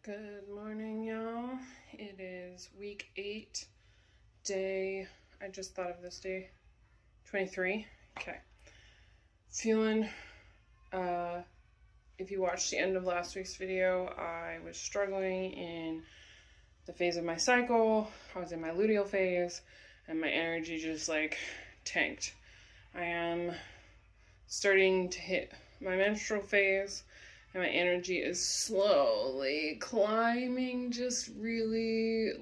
Good morning, y'all. It is week 8, I just thought of this day, 23. Okay. Feeling, if you watched the end of last week's video, I was struggling in the phase of my cycle. I was in my luteal phase, and my energy just tanked. I am starting to hit my menstrual phase, and my energy is slowly climbing, just really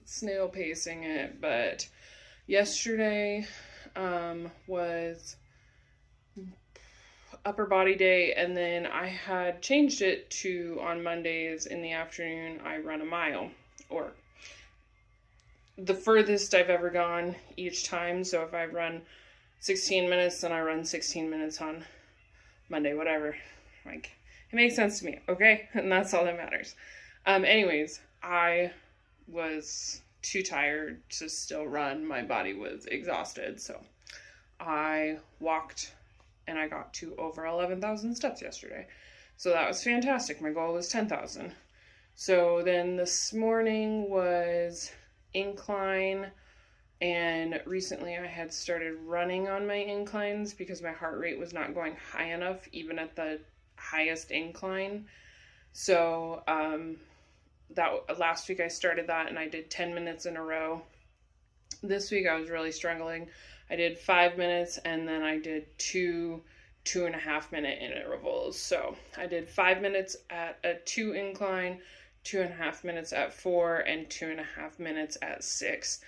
snail pacing it. But yesterday was upper body day, and then I had changed it to on Mondays in the afternoon I run a mile, or the furthest I've ever gone each time. So if I run 16 minutes, then I run 16 minutes on Monday, whatever. It makes sense to me, okay? And that's all that matters. Anyways, I was too tired to still run. My body was exhausted, so I walked, and I got to over 11,000 steps yesterday. So that was fantastic. My goal was 10,000. So then this morning was incline, and recently I had started running on my inclines because my heart rate was not going high enough, even at the highest incline. So that last week I started that, and I did 10 minutes in a row. This week I was really struggling. I did 5 minutes, and then I did 2.5 minute intervals. So I did 5 minutes at a 2 incline, 2.5 minutes at 4, and 2.5 minutes at 6.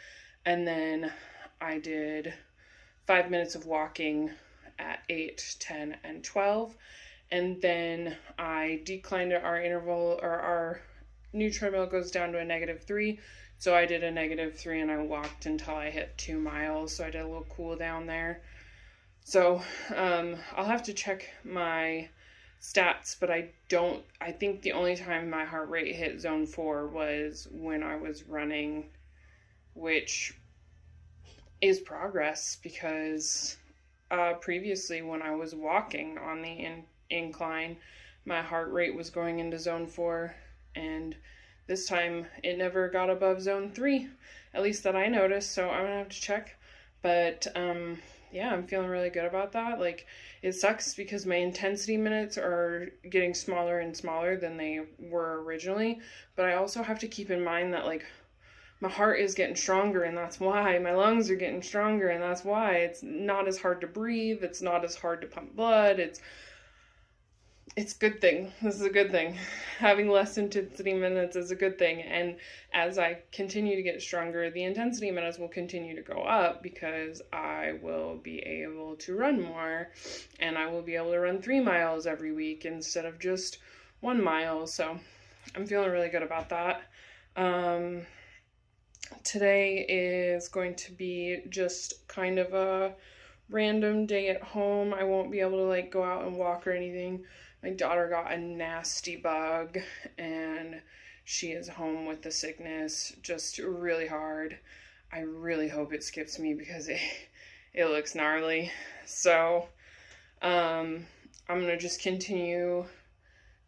And then I did 5 minutes of walking at 8, 10, and 12. And then I declined our interval, or our new treadmill goes down to a -3. So I did a -3, and I walked until I hit 2 miles. So I did a little cool down there. So I'll have to check my stats, but I think the only time my heart rate hit zone 4 was when I was running, which is progress, because previously when I was walking on the incline, my heart rate was going into zone 4, and this time it never got above zone 3, at least that I noticed. So I'm gonna have to check. But yeah, I'm feeling really good about that. It sucks because my intensity minutes are getting smaller and smaller than they were originally, but I also have to keep in mind that my heart is getting stronger, and that's why my lungs are getting stronger, and that's why it's not as hard to breathe. It's not as hard to pump blood. It's a good thing. This is a good thing. Having less intensity minutes is a good thing. And as I continue to get stronger, the intensity minutes will continue to go up, because I will be able to run more, and I will be able to run 3 miles every week instead of just 1 mile. So I'm feeling really good about that. Today is going to be just kind of a random day at home. I won't be able to go out and walk or anything. My daughter got a nasty bug, and she is home with the sickness, just really hard. I really hope it skips me, because it looks gnarly. So I'm gonna just continue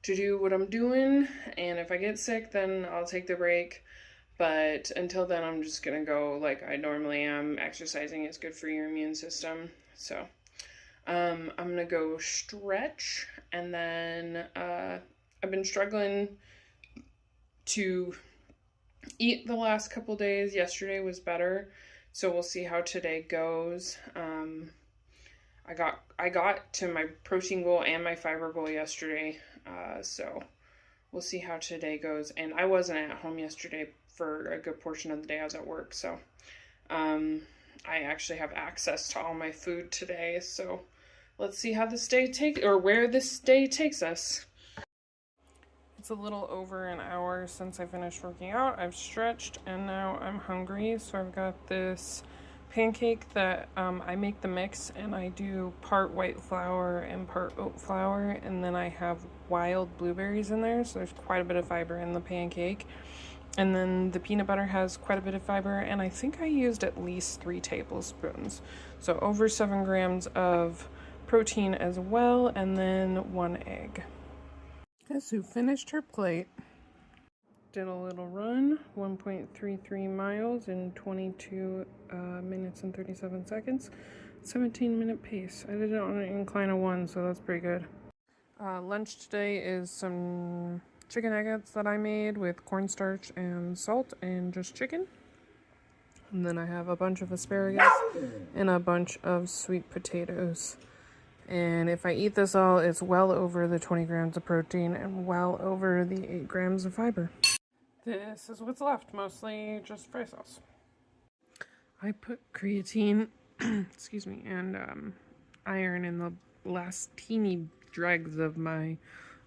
to do what I'm doing, and if I get sick, then I'll take the break. But until then, I'm just gonna go like I normally am. Exercising is good for your immune system. So I'm gonna go stretch, and then I've been struggling to eat the last couple days. Yesterday was better, so we'll see how today goes. I got to my protein goal and my fiber goal yesterday, so we'll see how today goes. And I wasn't at home yesterday for a good portion of the day. I was at work, so I actually have access to all my food today. So let's see how this day where this day takes us. It's a little over an hour since I finished working out. I've stretched, and now I'm hungry. So I've got this pancake that I make the mix, and I do part white flour and part oat flour, and then I have wild blueberries in there, so there's quite a bit of fiber in the pancake. And then the peanut butter has quite a bit of fiber, and I think I used at least 3 tablespoons. So over 7 grams of protein as well, and then 1 egg. Guess who finished her plate? did a little run, 1.33 miles in 22 minutes and 37 seconds, 17-minute pace. I did it on an incline of 1, so that's pretty good. Lunch today is some chicken nuggets that I made with cornstarch and salt and just chicken. And then I have a bunch of asparagus and a bunch of sweet potatoes. And if I eat this all, it's well over the 20 grams of protein and well over the 8 grams of fiber. This is what's left, mostly just fry sauce. I put creatine, excuse me, and iron in the last teeny dregs of my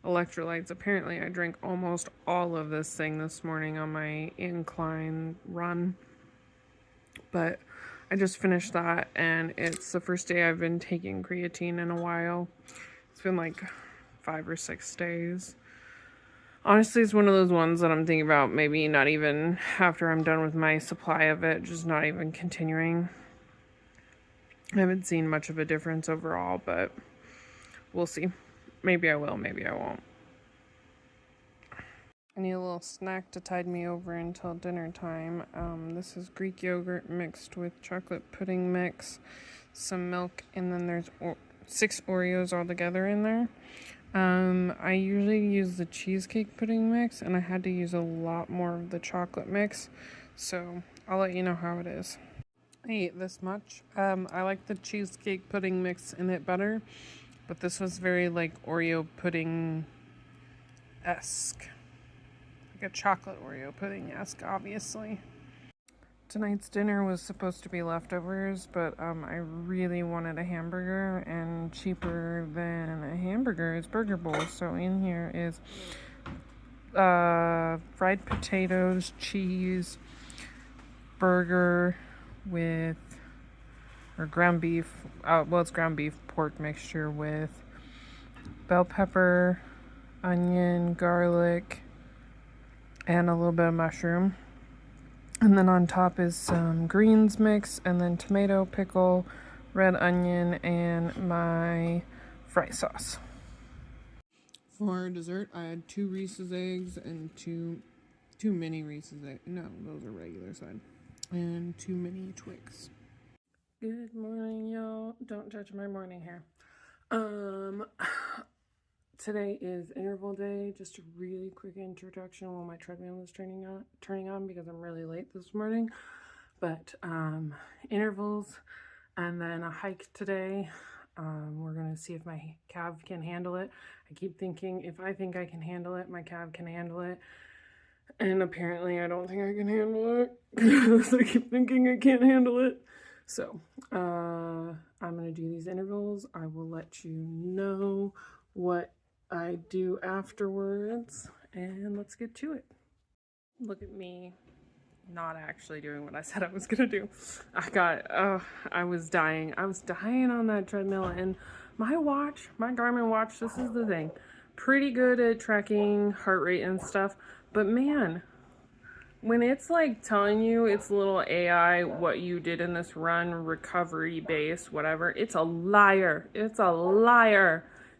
electrolytes. Apparently I drank almost all of this thing this morning on my incline run, but I just finished that and it's the first day I've been taking creatine in a while. It's been like 5 or 6 days. Honestly, it's one of those ones that I'm thinking about maybe not even after I'm done with my supply of it, just not even continuing. I haven't seen much of a difference overall, but we'll see. Maybe I will, maybe I won't. I need a little snack to tide me over until dinner time. This is Greek yogurt mixed with chocolate pudding mix, some milk, and then there's 6 Oreos all together in there. I usually use the cheesecake pudding mix, and I had to use a lot more of the chocolate mix, so I'll let you know how it is. I ate this much. I like the cheesecake pudding mix in it better, but this was very like Oreo pudding-esque. Like a chocolate Oreo pudding-esque, obviously. Tonight's dinner was supposed to be leftovers, but I really wanted a hamburger, and cheaper than a hamburger is Burger Bowl. So in here is fried potatoes, cheese, burger with, or ground beef, well, it's ground beef pork mixture with bell pepper, onion, garlic, and a little bit of mushroom. And then on top is some greens mix, and then tomato, pickle, red onion, and my fry sauce. For dessert, I had 2 Reese's eggs and two mini Reese's eggs. No, those are regular side. And 2 mini Twix. Good morning, y'all. Don't judge my morning hair. Today is interval day. Just a really quick introduction while my treadmill is turning on because I'm really late this morning. But intervals and then a hike today. We're gonna see if my calf can handle it. I keep thinking if I think I can handle it, my calf can handle it. And apparently I don't think I can handle it because I keep thinking I can't handle it. So I'm gonna do these intervals. I will let you know what I do afterwards, and let's get to it. Look at me not actually doing what I said I was gonna do. I was dying on that treadmill, and my Garmin watch, this is the thing, pretty good at tracking heart rate and stuff, but man, when it's like telling you its little AI what you did in this run, recovery base, whatever, it's a liar. It's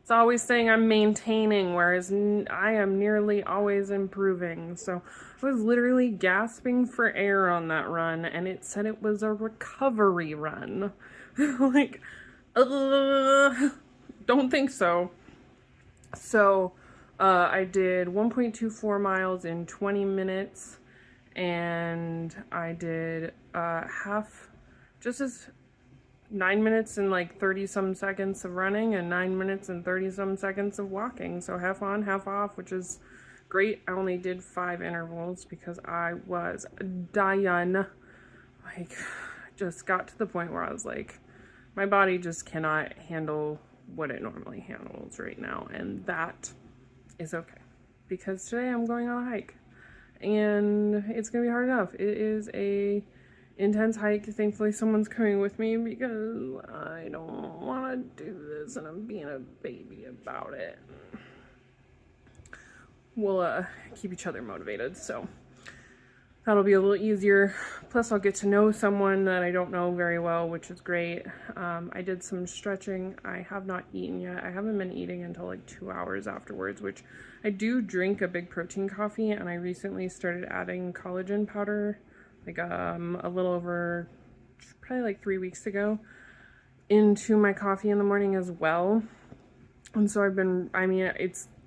It's always saying I'm maintaining, whereas I am nearly always improving. So I was literally gasping for air on that run, and it said it was a recovery run. Like, don't think so. So I did 1.24 miles in 20 minutes, and I did 9 minutes and like 30-some seconds of running and 9 minutes and 30-some seconds of walking. So half on, half off, which is great. I only did 5 intervals because I was dying. Like, just got to the point where I was like, my body just cannot handle what it normally handles right now. And that is okay, because today I'm going on a hike and it's gonna be hard enough. It is a intense hike. Thankfully someone's coming with me because I don't want to do this and I'm being a baby about it. We'll keep each other motivated. So That'll be a little easier. Plus I'll get to know someone that I don't know very well, which is great. I did some stretching. I have not eaten yet. I haven't been eating until like 2 hours afterwards, which I do drink a big protein coffee, and I recently started adding collagen powder like a little over probably like 3 weeks ago into my coffee in the morning as well. And so I've been, I mean,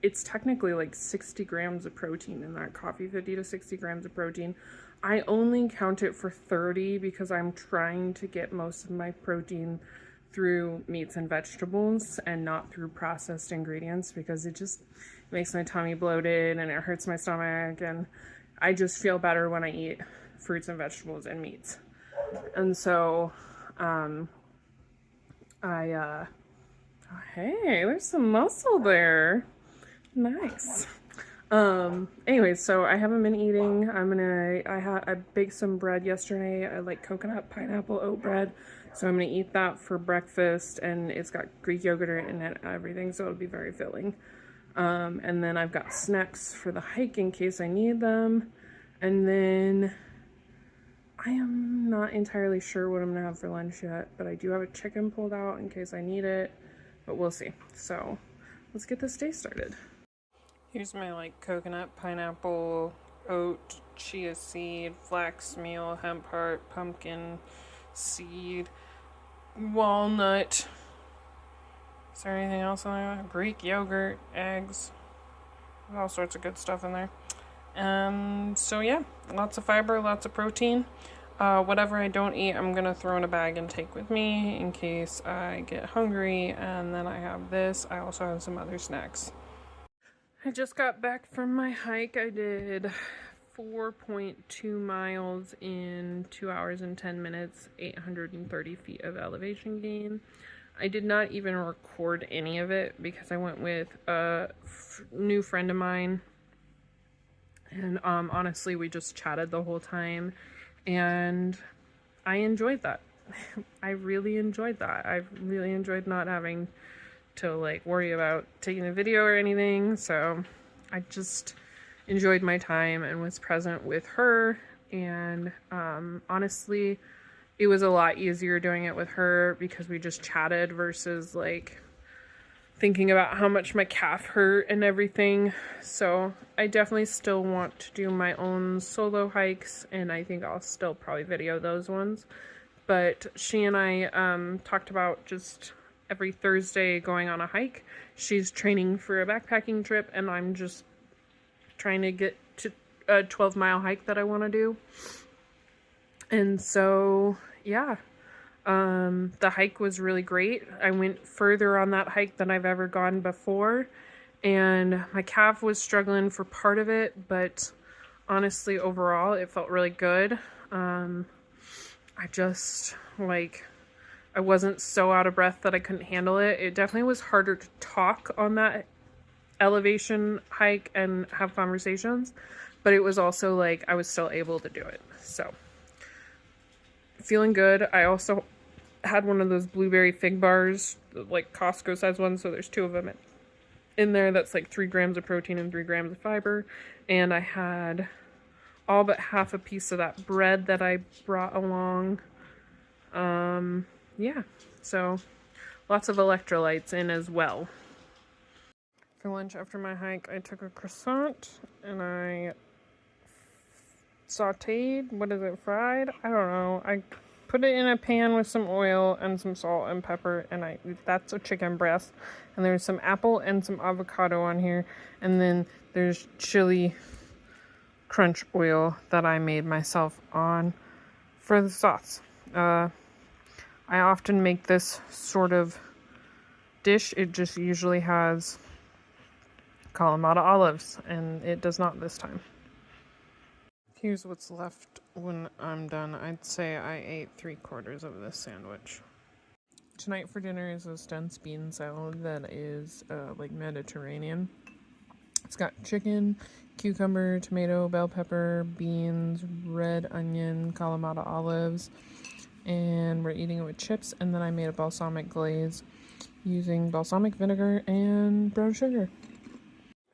it's technically like 60 grams of protein in that coffee, 50 to 60 grams of protein. I only count it for 30 because I'm trying to get most of my protein through meats and vegetables and not through processed ingredients, because it just makes my tummy bloated and it hurts my stomach, and I just feel better when I eat fruits and vegetables and meats. And so hey, there's some muscle there. Nice. Anyway, so I haven't been eating. I baked some bread yesterday. I like coconut pineapple oat bread, so I'm gonna eat that for breakfast, and it's got Greek yogurt in it and everything, so it'll be very filling. And then I've got snacks for the hike in case I need them. And then I am not entirely sure what I'm gonna have for lunch yet, but I do have a chicken pulled out in case I need it, but we'll see. So let's get this day started. Here's my like coconut, pineapple, oat, chia seed, flax meal, hemp heart, pumpkin seed, walnut. Is there anything else in there? Greek yogurt, eggs, all sorts of good stuff in there. So yeah, lots of fiber, lots of protein. Whatever I don't eat, I'm gonna throw in a bag and take with me in case I get hungry. And then I have this. I also have some other snacks. I just got back from my hike. I did 4.2 miles in 2 hours and 10 minutes, 830 feet of elevation gain. I did not even record any of it because I went with a new friend of mine. And honestly, we just chatted the whole time, and I enjoyed that. I really enjoyed that. I really enjoyed not having to like worry about taking a video or anything. So I just enjoyed my time and was present with her. And honestly, it was a lot easier doing it with her because we just chatted versus like thinking about how much my calf hurt and everything. So I definitely still want to do my own solo hikes, and I think I'll still probably video those ones. But she and I talked about just every Thursday going on a hike. She's training for a backpacking trip, and I'm just trying to get to a 12-mile hike that I want to do. And so yeah, the hike was really great. I went further on that hike than I've ever gone before, and my calf was struggling for part of it, but honestly overall it felt really good. I just like, I wasn't so out of breath that I couldn't handle it. It definitely was harder to talk on that elevation hike and have conversations, but it was also like I was still able to do it. So feeling good. I also had one of those blueberry fig bars, like Costco size ones, so there's 2 of them in there. That's like 3 grams of protein and 3 grams of fiber. And I had all but half a piece of that bread that I brought along. Yeah, so lots of electrolytes in as well. For lunch after my hike, I took a croissant and I sauteed, fried? I don't know. I put it in a pan with some oil and some salt and pepper, and that's a chicken breast. And there's some apple and some avocado on here, and then there's chili crunch oil that I made myself on for the sauce. I often make this sort of dish. It just usually has Kalamata olives, and it does not this time. Here's what's left when I'm done. I'd say I ate 3/4 of this sandwich. Tonight for dinner is a Stentz bean salad that is like Mediterranean. It's got chicken, cucumber, tomato, bell pepper, beans, red onion, Kalamata olives, and we're eating it with chips. And then I made a balsamic glaze using balsamic vinegar and brown sugar.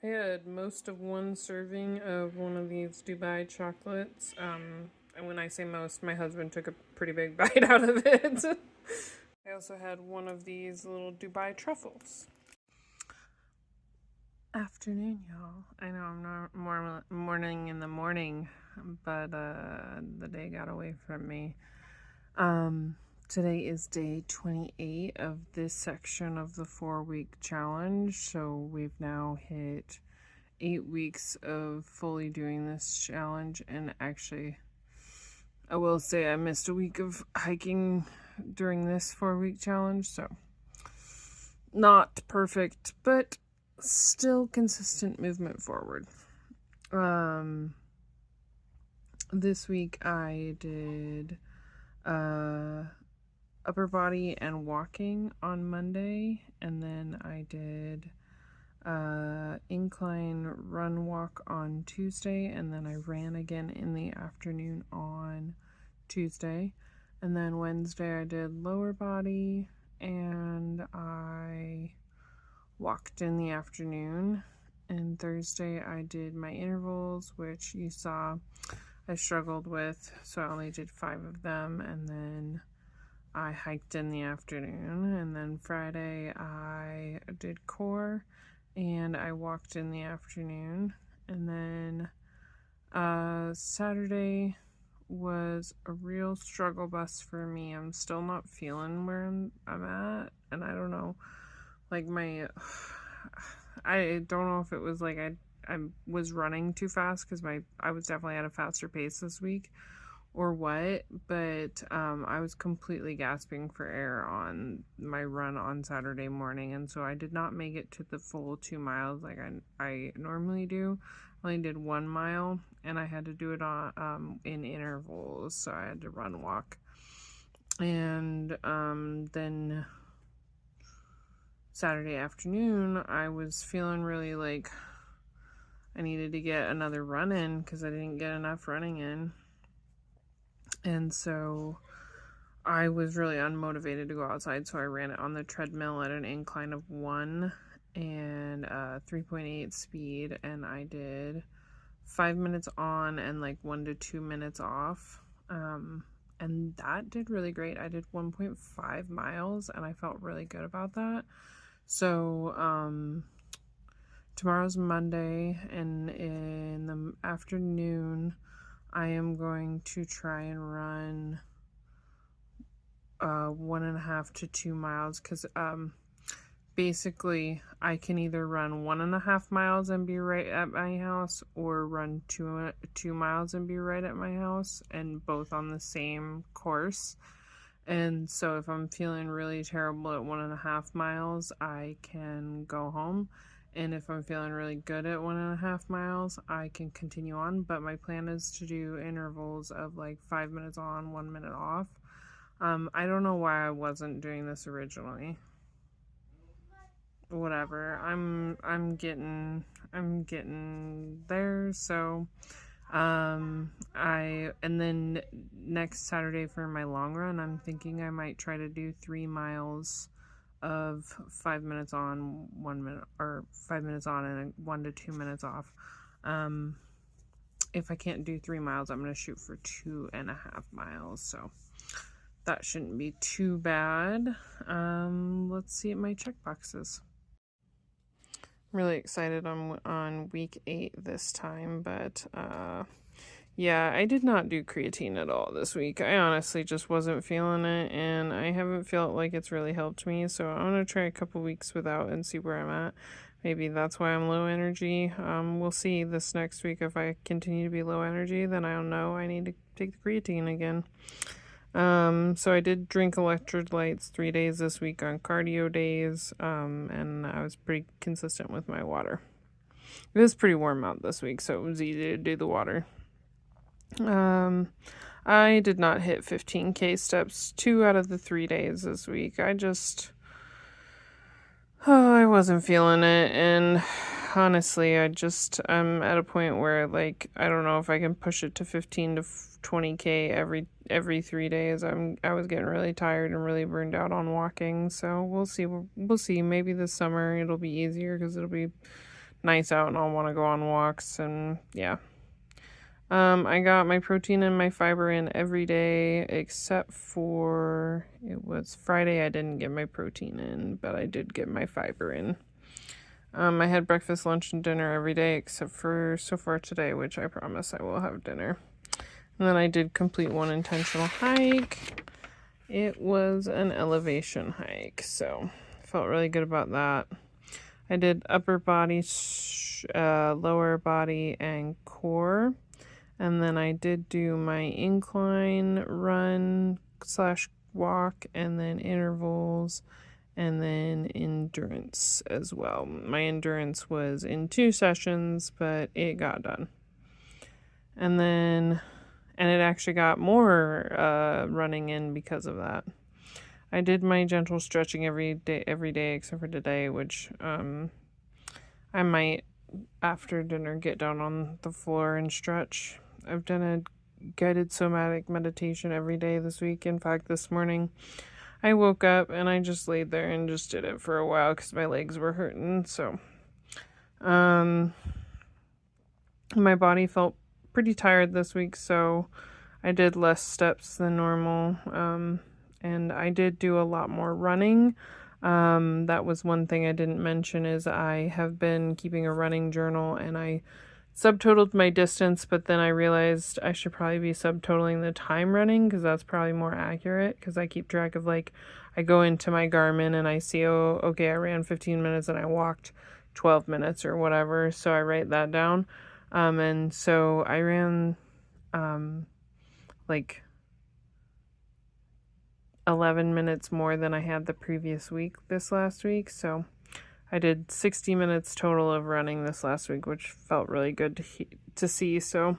I had most of one serving of one of these Dubai chocolates. And when I say most, my husband took a pretty big bite out of it. I also had one of these little Dubai truffles. Afternoon, y'all. I know I'm not morning in the morning, but the day got away from me. Today is day 28 of this section of the 4-week challenge. So we've now hit 8 weeks of fully doing this challenge, and actually I will say I missed a week of hiking during this 4-week challenge, so not perfect, but still consistent movement forward. This week I did upper body and walking on Monday, and then I did incline run walk on Tuesday, and then I ran again in the afternoon on Tuesday, and then Wednesday I did lower body and I walked in the afternoon, and Thursday I did my intervals, which you saw I struggled with, so I only did 5 of them, and then I hiked in the afternoon, and then Friday I did core and I walked in the afternoon, and then Saturday was a real struggle bus for me. I'm still not feeling where I'm at, and I don't know, like I don't know if it was like I was running too fast, because I was definitely at a faster pace this week, or what, but I was completely gasping for air on my run on Saturday morning, and so I did not make it to the full 2 miles like I normally do. I only did 1 mile, and I had to do it on in intervals, so I had to run walk. And then Saturday afternoon I was feeling really like I needed to get another run in, because I didn't get enough running in. And so I was really unmotivated to go outside, so I ran it on the treadmill at an incline of 1 and 3.8 speed, and I did 5 minutes on and like 1 to 2 minutes off. And that did really great. I did 1.5 miles, and I felt really good about that. So tomorrow's Monday, and in the afternoon I am going to try and run 1.5 to 2 miles, because basically I can either run 1.5 miles and be right at my house, or run 2 miles and be right at my house, and both on the same course. And so if I'm feeling really terrible at 1.5 miles, I can go home. And if I'm feeling really good at 1.5 miles, I can continue on. But my plan is to do intervals of like 5 minutes on, 1 minute off. I don't know why I wasn't doing this originally. Whatever. I'm getting there. So and then next Saturday for my long run, I'm thinking I might try to do 3 miles of 5 minutes on, 1 minute, or 5 minutes on and 1 to 2 minutes off. If I can't do 3 miles, I'm going to shoot for 2.5 miles, so that shouldn't be too bad. Let's see at my check boxes. I'm really excited on week 8 this time, but yeah, I did not do creatine at all this week. I honestly just wasn't feeling it, and I haven't felt like it's really helped me, so I'm going to try a couple weeks without and see where I'm at. Maybe that's why I'm low energy. We'll see this next week. If I continue to be low energy, then I don't know. I need to take the creatine again. So I did drink electrolytes 3 days this week on cardio days, and I was pretty consistent with my water. It was pretty warm out this week, so it was easy to do the water. I did not hit 15K steps 2 out of the 3 days this week. I wasn't feeling it, and honestly, I'm at a point where, like, I don't know if I can push it to 15 to 20K every 3 days. I was getting really tired and really burned out on walking, so we'll see. Maybe this summer it'll be easier, because it'll be nice out and I'll want to go on walks, and yeah. I got my protein and my fiber in every day except for it was Friday. I didn't get my protein in, but I did get my fiber in. I had breakfast, lunch, and dinner every day except for so far today, which I promise I will have dinner. And then I did complete one intentional hike. It was an elevation hike, so I felt really good about that. I did upper body, lower body, and core. And then I did do my incline run / walk, and then intervals, and then endurance as well. My endurance was in 2 sessions, but it got done. And it actually got more running in because of that. I did my gentle stretching every day except for today, which I might after dinner get down on the floor and stretch. I've done a guided somatic meditation every day this week. In fact, this morning I woke up and I just laid there and just did it for a while because my legs were hurting. So my body felt pretty tired this week, so I did less steps than normal, and I did do a lot more running. That was one thing I didn't mention, is I have been keeping a running journal, and I subtotaled my distance, but then I realized I should probably be subtotaling the time running, because that's probably more accurate, because I keep track of, like, I go into my Garmin and I see, oh, okay, I ran 15 minutes and I walked 12 minutes or whatever, so I write that down. And so I ran, like 11 minutes more than I had the previous week this last week, so I did 60 minutes total of running this last week, which felt really good to see. So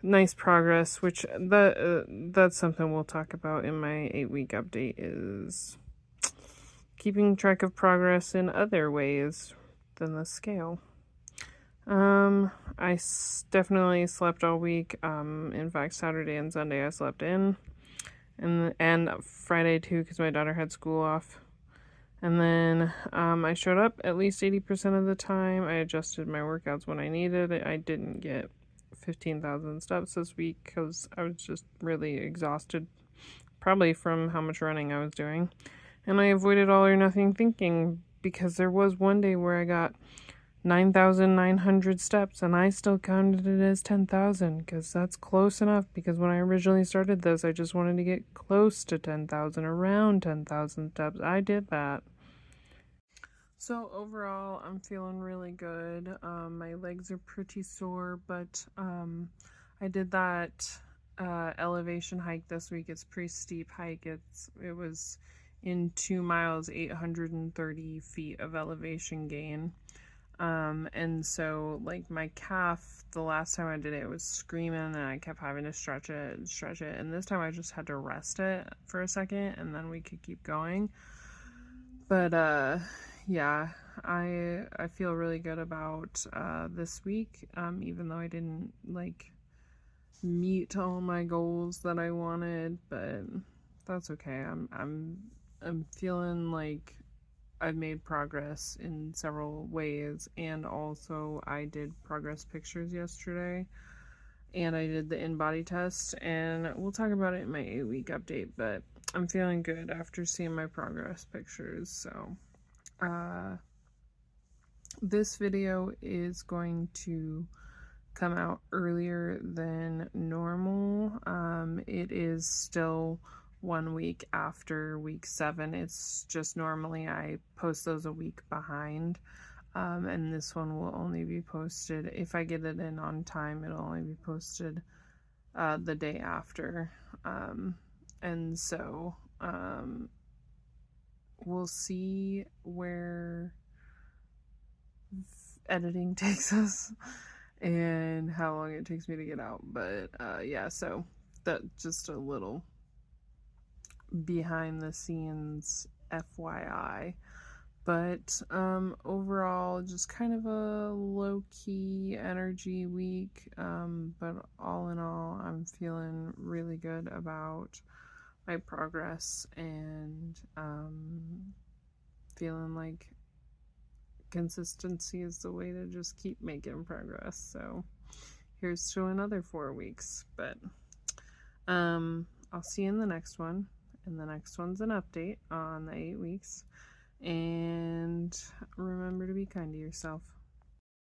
nice progress, which that's something we'll talk about in my 8-week update, is keeping track of progress in other ways than the scale. I definitely slept all week. In fact, Saturday and Sunday I slept in, and Friday too, because my daughter had school off. And then I showed up at least 80% of the time. I adjusted my workouts when I needed it. I didn't get 15,000 steps this week because I was just really exhausted, probably from how much running I was doing. And I avoided all or nothing thinking, because there was one day where I got 9,900 steps and I still counted it as 10,000, because that's close enough, because when I originally started this, I just wanted to get close to 10,000, around 10,000 steps. I did that. So overall, I'm feeling really good. My legs are pretty sore, but I did that elevation hike this week. It's a pretty steep hike. It was in 2 miles, 830 feet of elevation gain. And so, like, my calf, the last time I did it, was screaming, and I kept having to stretch it, and this time I just had to rest it for a second, and then we could keep going. But, yeah, I feel really good about, this week, even though I didn't, like, meet all my goals that I wanted, but that's okay. I'm feeling like I've made progress in several ways, and also I did progress pictures yesterday, and I did the in-body test, and we'll talk about it in my 8-week update, but I'm feeling good after seeing my progress pictures. So this video is going to come out earlier than normal. It is still 1 week after week 7. It's just normally I post those a week behind, and this one will only be posted, if I get it in on time, it'll only be posted the day after, and so we'll see where editing takes us and how long it takes me to get out, but yeah, so that's just a little behind the scenes FYI. But overall, just kind of a low-key energy week, but all in all, I'm feeling really good about my progress, and feeling like consistency is the way to just keep making progress. So here's to another 4 weeks. But I'll see you in the next one. And the next one's an update on the 8 weeks. And remember to be kind to yourself.